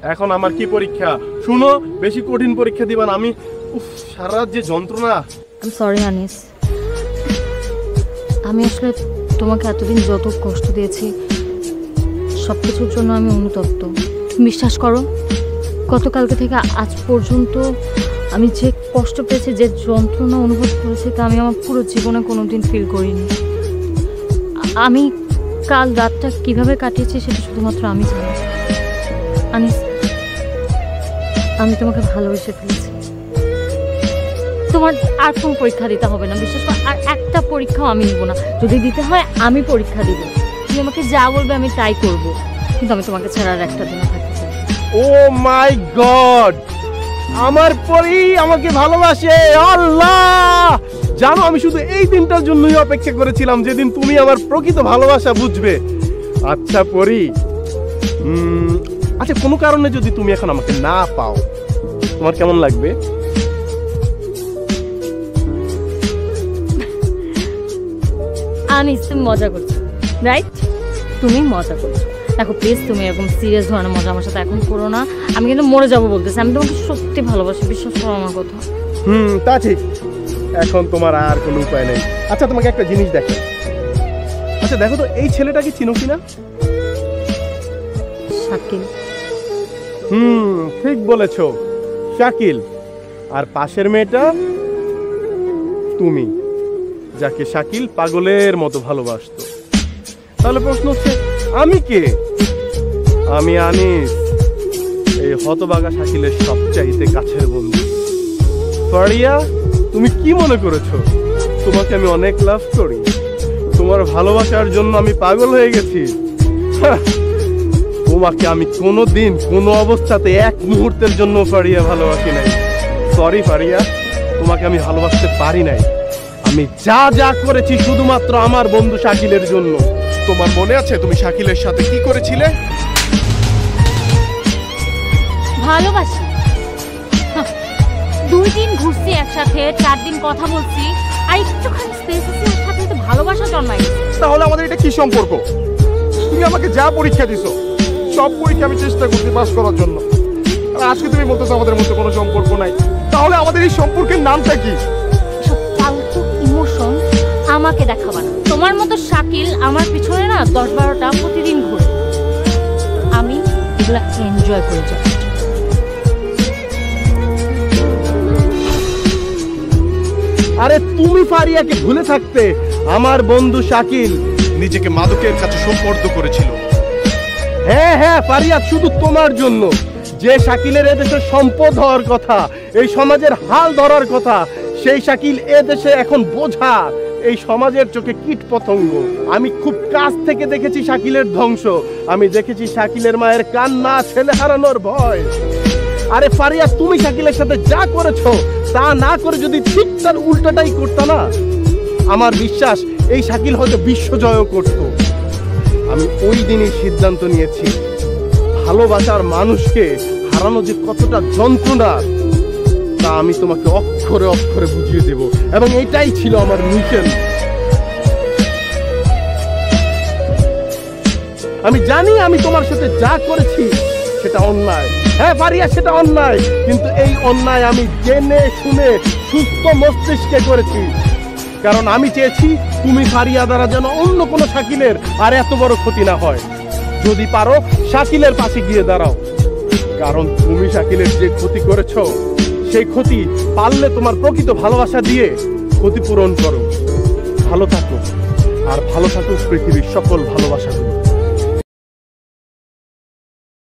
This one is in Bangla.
এখন আমার কি পরীক্ষা শুনো, বেশি কঠিন পরীক্ষা দিবা না। আমি সারা রাত যে যন্ত্রণা। সরি আনিস, আমি আসলে তোমাকে এতদিন যত কষ্ট দিয়েছি সব কিছুর জন্য আমি অনুতপ্ত। বিশ্বাস করো, গতকালকে থেকে আজ পর্যন্ত আমি যে কষ্ট পেয়েছি, যে যন্ত্রণা অনুভব করেছি, তা আমি আমার পুরো জীবনে কোনোদিন ফিল করিনি। আমি কাল রাতটা কিভাবে কাটিয়েছি সেটা শুধুমাত্র আমি জানি। আনিস, আমি তোমাকে ভালোবেসে ফেলেছি। তোমার আর কোনো পরীক্ষা দিতে হবে না, বিশ্বাস করো। আর একটা পরীক্ষাও আমি নিব না, যদি দিতে হয় আমি পরীক্ষা দিব। তুমি আমাকে যা বলবে আমি তাই করব, কিন্তু আমি তোমাকে ছাড়া আর একটা দিনও থাকতে চাই। ও মাই গড, আমার পরি আমাকে ভালোবাসে। আল্লাহ, জানো আমি শুধু এই দিনটার জন্যই অপেক্ষা করেছিলাম, যেদিন তুমি আমার প্রকৃত ভালোবাসা বুঝবে। আচ্ছা পরি, আচ্ছা কোনো কারণে যদি তুমি এখন আমাকে না পাও, তোমার কেমন লাগবে? আনিস, তুমি মজা করছো, রাইট? তুমি মজা করছো। দেখো প্লিজ, তুমি এরকম সিরিয়াস ধরনের মজা আমার সাথে এখন করো না। আমি কিন্তু মরে যাবো বলতেছি। আমি তোমাকে সত্যি ভালোবাসি, বিশ্বাস করো আমার কথা। তা ঠিক, এখন তোমার আর কোনো উপায় নেই। আচ্ছা তোমাকে একটা জিনিস দেখো। আচ্ছা দেখো তো, এই ছেলেটাকে চিনো কিনা? শাকিল। ঠিক বলেছো, শাকিল। আর পাশের মেয়েটা তুমি, যাকে শাকিল পাগলের মতো ভালোবাসতো। তাহলে প্রশ্ন হচ্ছে, আমি কে? আমি আনিস, এই হতবাগা শাকিলের সবচাইতে কাছের বন্ধু। ফারিয়া, তুমি কি মনে করেছো তোমাকে আমি অনেক লাভ করি? তোমার ভালোবাসার জন্য আমি পাগল হয়ে গেছি? তোমাকে আমি কোনোদিন কোনো অবস্থাতে এক মুহূর্তের জন্য ফারিয়া ভালোবাসি নাই। সরি ফারিয়া, তোমাকে আমি ভালোবাসতে পারি নাই। আমি যা যা করেছি শুধুমাত্র আমার বন্ধু শাকিলের জন্য। তোমার মনে আছে তুমি শাকিলের সাথে কি করেছিলে? ভালোবাসি? 2 দিন ঘুরছি একসাথে, 4 দিন কথা বলছি, আর একটুখানি স্পেস আছে, একসাথে তো ভালোবাসা জন্মায়। তাহলে আমাদের এটা কি সম্পর্ক? তুমি আমাকে যা পরীক্ষা দিছো সব পরীক্ষা আমি চেষ্টা করছি পাস করার জন্য, আর আজকে তুমি বলতেছো আমাদের মধ্যে কোনো সম্পর্ক নাই। তাহলে আমাদের এই সম্পর্কের নামটা কি? সব ফালতু ইমোশন আমাকে দেখাবা না। তোমার মতো শাকিল আমার পিছনে না 10-12টা প্রতিদিন ঘুরে, আমি এগুলো এনজয় করে যাই। আরে তুমি ফারিয়াকে ভুলে থাকতে? আমার বন্ধু শাকিল নিজেকে মাদকের কাছে সোপর্দ করেছিল। হ্যাঁ ফারিয়া, শুধু তোমার জন্য। যে শাকিলের এদেশের সম্পদ হওয়ার কথা, এই সমাজের হাল ধরার কথা, সেই শাকিল এদেশে এখন বোঝা, এই সমাজের চোখে কীট পতঙ্গ। আমি খুব কাছ থেকে দেখেছি শাকিলের ধ্বংস। আমি দেখেছি শাকিলের মায়ের কান্না, ছেলে হারানোর ভয়। আরে ফারিয়া, তুমি শাকিলের সাথে যা করেছো তা না করে যদি ঠিক তার উল্টাটাই করতো না, আমার বিশ্বাস এই শাকিল হয়তো বিশ্বজয় করত। আমি ওই দিনই সিদ্ধান্ত নিয়েছি, ভালোবাসার মানুষকে হারানো যে কতটা যন্ত্রণা তা আমি তোমাকে অক্ষরে অক্ষরে বুঝিয়ে দেব, এবং এটাই ছিল আমার মিশন। আমি জানি আমি তোমার সাথে যা করেছি সেটা অন্যায়। হ্যাঁ ফারিয়া, সেটা অন্যায়, কিন্তু এই অন্যায় আমি জেনে শুনে সুস্থ মস্তিষ্কে করেছি। কারণ আমি চেয়েছি তুমি ফারিয়া দ্বারা যেন অন্য কোনো শাকিলের আর এত বড় ক্ষতি না হয়। যদি পারো শাকিলের পাশে গিয়ে দাঁড়াও, কারণ তুমি শাকিলের যে ক্ষতি করেছো সেই ক্ষতি পারলে তোমার প্রকৃত ভালোবাসা দিয়ে ক্ষতিপূরণ করো। ভালো থাকো, আর ভালো থাকুক পৃথিবীর সকল ভালোবাসাগুলো।